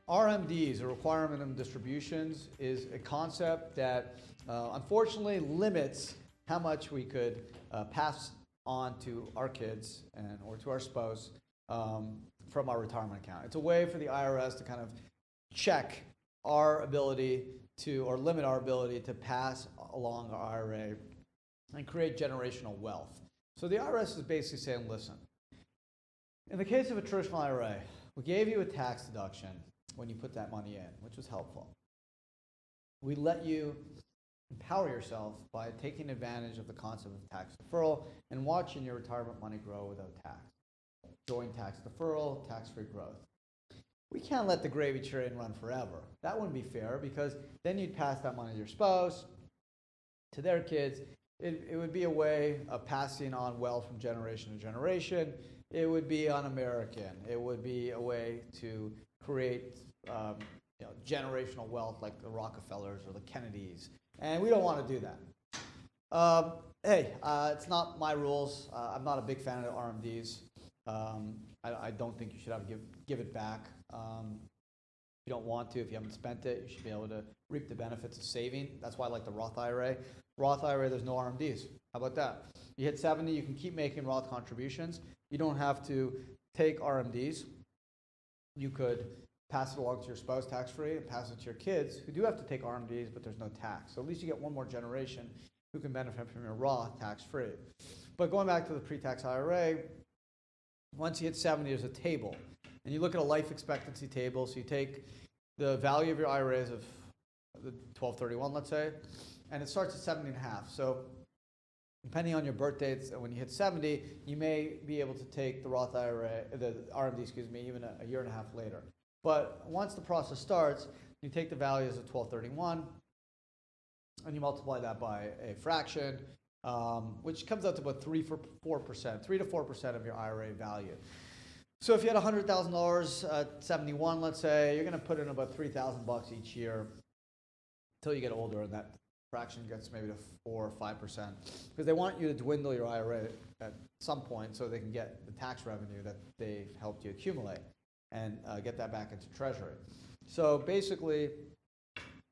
RMDs, or required minimum distributions, is a concept that unfortunately limits how much we could pass on to our kids or to our spouse from our retirement account. It's a way for the IRS to kind of check our ability to, or limit our ability to pass along our IRA and create generational wealth. So the IRS is basically saying, listen, in the case of a traditional IRA, we gave you a tax deduction when you put that money in, which was helpful. We let you empower yourself by taking advantage of the concept of tax deferral and watching your retirement money grow without tax. Join tax deferral, tax-free growth. We can't let the gravy train run forever. That wouldn't be fair, because then you'd pass that money to your spouse, to their kids. It would be a way of passing on wealth from generation to generation. It would be un-American. It would be a way to create generational wealth like the Rockefellers or the Kennedys. And we don't want to do that. It's not my rules. I'm not a big fan of RMDs. I don't think you should have to give it back. If you don't want to, if you haven't spent it, you should be able to reap the benefits of saving. That's why I like the Roth IRA. Roth IRA, there's no RMDs. How about that? You hit 70, you can keep making Roth contributions. You don't have to take RMDs. You could pass it along to your spouse tax-free and pass it to your kids who do have to take RMDs, but there's no tax. So at least you get one more generation who can benefit from your Roth tax-free. But going back to the pre-tax IRA, once you hit 70, there's a table. And you look at a life expectancy table. So you take the value of your IRAs of the 1231, let's say, and it starts at 70 and a half. So depending on your birth dates, when you hit 70, you may be able to take the Roth IRA, the RMD, even a year and a half later. But once the process starts, you take the values of 1231 and you multiply that by a fraction, which comes out to about 3 to 4% of your IRA value. So if you had $100,000 at 71, let's say, you're going to put in about $3,000 each year until you get older, and that fraction gets maybe to 4 or 5%, because they want you to dwindle your IRA at some point so they can get the tax revenue that they've helped you accumulate and get that back into Treasury. So basically,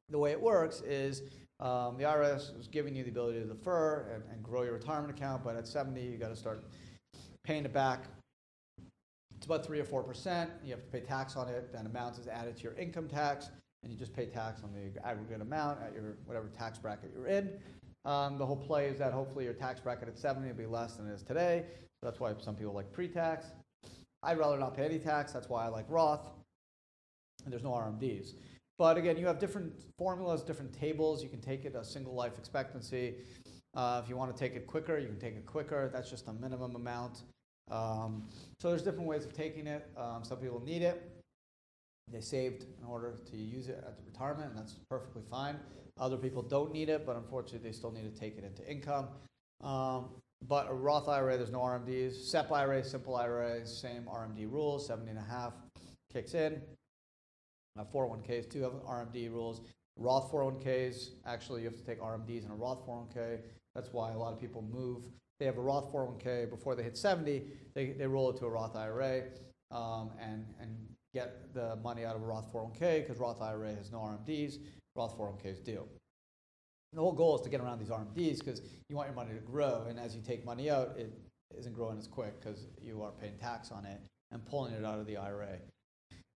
the way it works is the IRS is giving you the ability to defer and grow your retirement account, but at 70, you got to start paying it back. It's about 3 or 4%. You have to pay tax on it. That amount is added to your income tax, and you just pay tax on the aggregate amount at your whatever tax bracket you're in. The whole play is that hopefully your tax bracket at 70 will be less than it is today. So that's why some people like pre-tax. I'd rather not pay any tax. That's why I like Roth. And there's no RMDs. But again, you have different formulas, different tables. You can take it a single life expectancy. If you want to take it quicker, you can take it quicker. That's just a minimum amount. So there's different ways of taking it. Some people need it. They saved in order to use it at the retirement, and that's perfectly fine. Other people don't need it, but unfortunately they still need to take it into income. But a Roth IRA, there's no RMDs. SEP IRA, simple IRA, same RMD rules, 70.5 kicks in. 401ks too have RMD rules. Roth 401ks, actually you have to take RMDs in a Roth 401k. That's why a lot of people move. They have a Roth 401k before they hit 70, they roll it to a Roth IRA and get the money out of a Roth 401k, because Roth IRA has no RMDs, Roth 401ks do. The whole goal is to get around these RMDs because you want your money to grow, and as you take money out, it isn't growing as quick because you are paying tax on it and pulling it out of the IRA.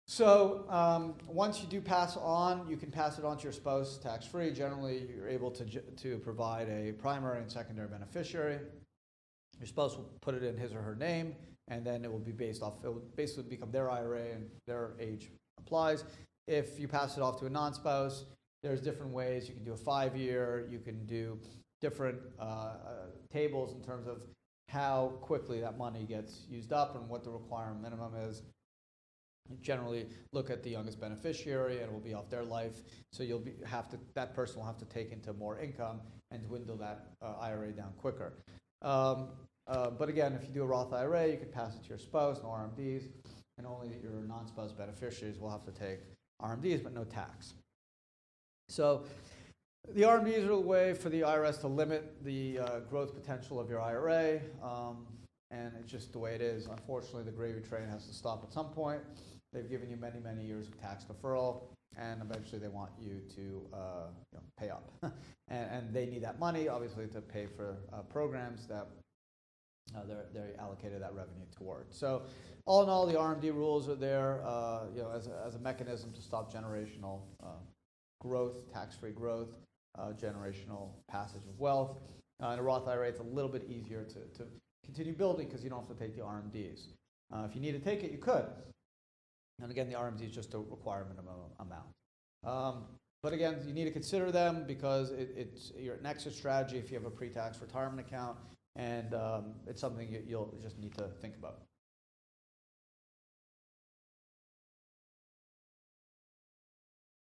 So once you do pass on, you can pass it on to your spouse tax-free. Generally, you're able to provide a primary and secondary beneficiary. Your spouse will put it in his or her name, and then it will be it will basically become their IRA, and their age applies. If you pass it off to a non-spouse, there's different ways. You can do a 5-year, you can do different tables in terms of how quickly that money gets used up and what the required minimum is. You generally look at the youngest beneficiary, and it will be off their life, so that person will have to take into more income and dwindle that IRA down quicker. But again, if you do a Roth IRA, you can pass it to your spouse, no RMDs, and only your non-spouse beneficiaries will have to take RMDs, but no tax. So the RMDs are a way for the IRS to limit the growth potential of your IRA, and it's just the way it is. Unfortunately, the gravy train has to stop at some point. they've given you many, many years of tax deferral, and eventually they want you to pay up. and they need that money, obviously, to pay for programs that they're allocated that revenue towards. So all in all, the RMD rules are there as a mechanism to stop generational growth, tax-free growth, generational passage of wealth. In a Roth IRA, it's a little bit easier to continue building because you don't have to take the RMDs. If you need to take it, you could. And again, the RMD is just a requirement amount. But again, you need to consider them because it's your exit strategy if you have a pre-tax retirement account, and it's something you'll just need to think about.